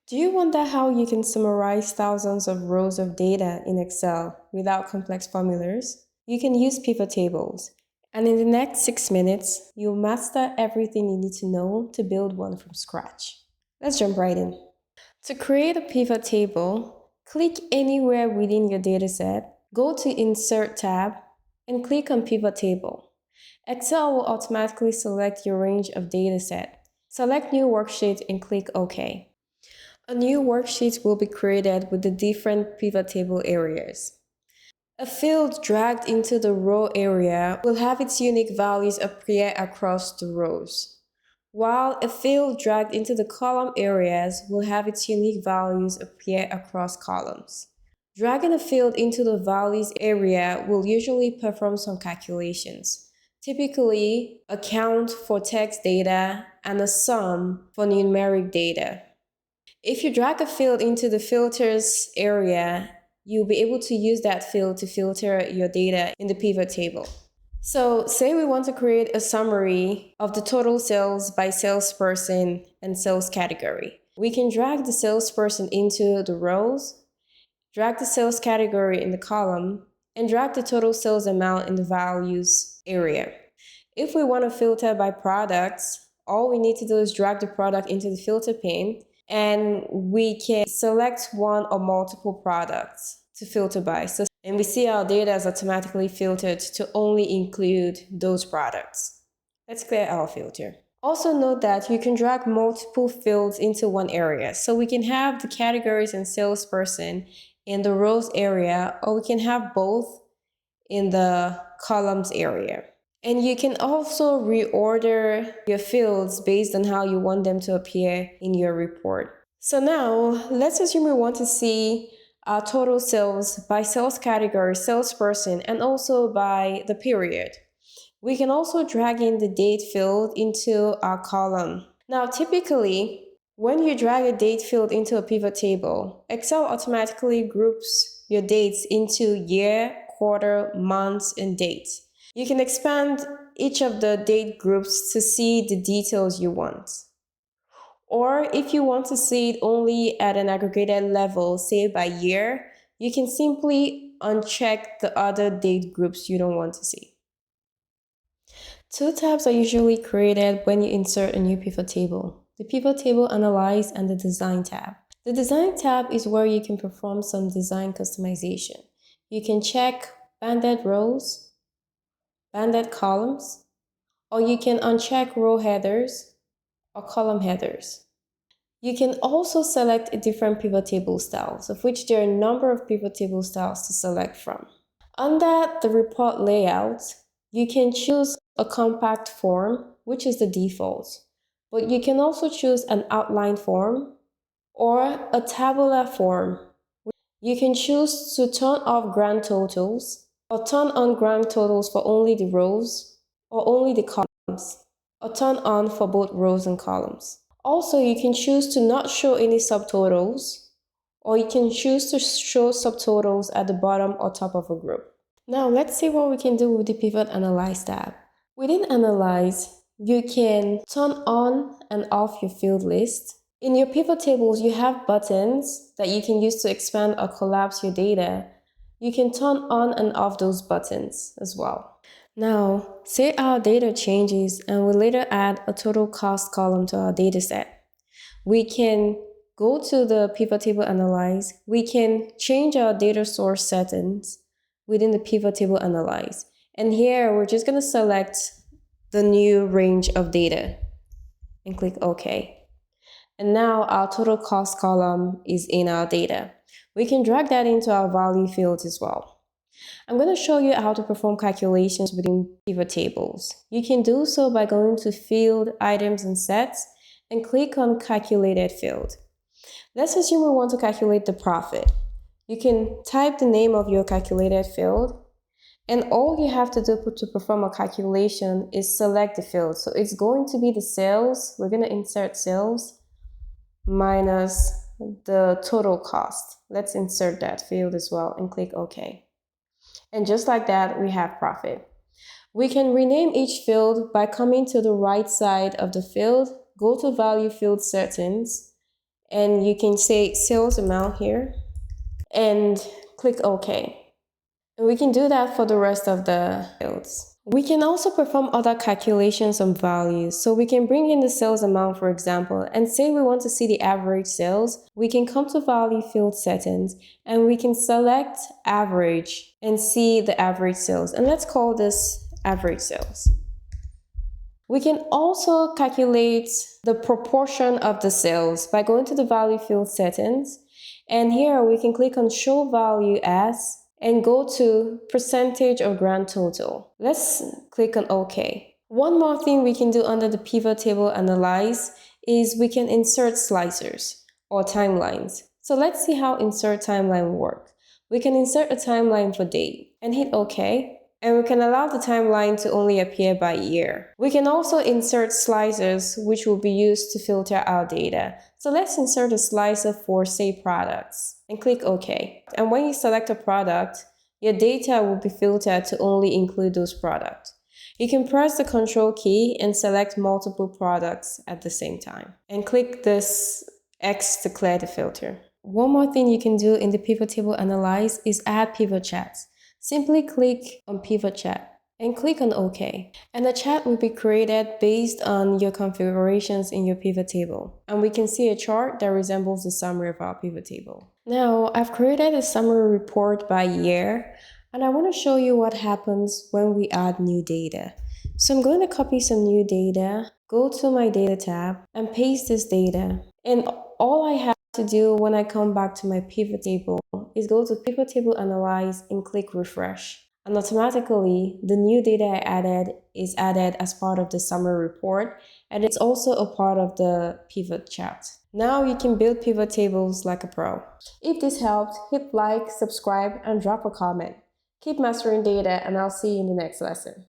Do you wonder how you can summarize thousands of rows of data in Excel without complex formulas? You can use pivot tables. And in the next 6 minutes, you'll master everything you need to know to build one from scratch. Let's jump right in. To create a pivot table, click anywhere within your dataset, go to Insert tab, and click on Pivot Table. Excel will automatically select your range of dataset. Select New Worksheet and click OK. A new worksheet will be created with the different pivot table areas. A field dragged into the row area will have its unique values appear across the rows, while a field dragged into the column areas will have its unique values appear across columns. Dragging a field into the values area will usually perform some calculations, typically a count for text data and a sum for numeric data. If you drag a field into the filters area, you'll be able to use that field to filter your data in the pivot table. So say we want to create a summary of the total sales by salesperson and sales category. We can drag the salesperson into the rows, drag the sales category in the column, and drag the total sales amount in the values area. If we want to filter by products, all we need to do is drag the product into the filter pane, and we can select one or multiple products to filter by. And we see our data is automatically filtered to only include those products. Let's clear our filter. Also note that you can drag multiple fields into one area. So we can have the categories and salesperson in the rows area, or we can have both in the columns area. And you can also reorder your fields based on how you want them to appear in your report. So now, let's assume we want to see our total sales by sales category, salesperson, and also by the period. We can also drag in the date field into our column. Now, typically, when you drag a date field into a pivot table, Excel automatically groups your dates into year, quarter, months, and dates. You can expand each of the date groups to see the details you want. Or if you want to see it only at an aggregated level, say by year, you can simply uncheck the other date groups you don't want to see. Two tabs are usually created when you insert a new pivot table: the Pivot Table Analyze and the Design tab. The Design tab is where you can perform some design customization. You can check banded rows, banded columns, or you can uncheck row headers or column headers. You can also select different pivot table styles, of which there are a number of pivot table styles to select from. Under the report layout, you can choose a compact form, which is the default, but you can also choose an outline form or a tabular form. You can choose to turn off grand totals or turn on grand totals for only the rows or only the columns, or turn on for both rows and columns. Also, you can choose to not show any subtotals, or you can choose to show subtotals at the bottom or top of a group. Now, let's see what we can do with the Pivot Analyze tab. Within Analyze, you can turn on and off your field list. In your pivot tables, you have buttons that you can use to expand or collapse your data. You can turn on and off those buttons as well. Now, say our data changes and we later add a total cost column to our data set. We can go to the Pivot Table Analyze. We can change our data source settings within the Pivot Table Analyze. And here, we're just going to select the new range of data and click OK. And now our total cost column is in our data. We can drag that into our value fields as well. I'm going to show you how to perform calculations within pivot tables. You can do so by going to Field, Items, and Sets, and click on Calculated Field. Let's assume we want to calculate the profit. You can type the name of your calculated field, and all you have to do to perform a calculation is select the field. So it's going to be the sales. We're going to insert sales minus the total cost. Let's insert that field as well and click OK. And just like that, we have profit. We can rename each field by coming to the right side of the field, go to Value Field Settings, and you can say sales amount here and click OK. And we can do that for the rest of the fields. We can also perform other calculations on values. So we can bring in the sales amount, for example, and say we want to see the average sales. We can come to value field settings and we can select average and see the average sales. And let's call this average sales. We can also calculate the proportion of the sales by going to the value field settings. And here we can click on show value as and go to percentage of grand total. Let's click on OK. One more thing we can do under the pivot table analyze is we can insert slicers or timelines. So let's see how insert timeline work. We can insert a timeline for date and hit OK. And we can allow the timeline to only appear by year. We can also insert slicers, which will be used to filter our data. So let's insert a slicer for, say, products, and click OK. And when you select a product, your data will be filtered to only include those products. You can press the Control key and select multiple products at the same time. And click this X to clear the filter. One more thing you can do in the pivot table analyze is add pivot chats. Simply click on Pivot Chat and click on OK. And the chat will be created based on your configurations in your pivot table. And we can see a chart that resembles the summary of our pivot table. Now, I've created a summary report by year, and I want to show you what happens when we add new data. So I'm going to copy some new data, go to my data tab, and paste this data. And all I have to do when I come back to my pivot table is go to pivot table analyze and click refresh. And automatically, the new data I added is added as part of the summary report, and it's also a part of the pivot chart. Now you can build pivot tables like a pro. If this helped, hit like, subscribe, and drop a comment. Keep mastering data, and I'll see you in the next lesson.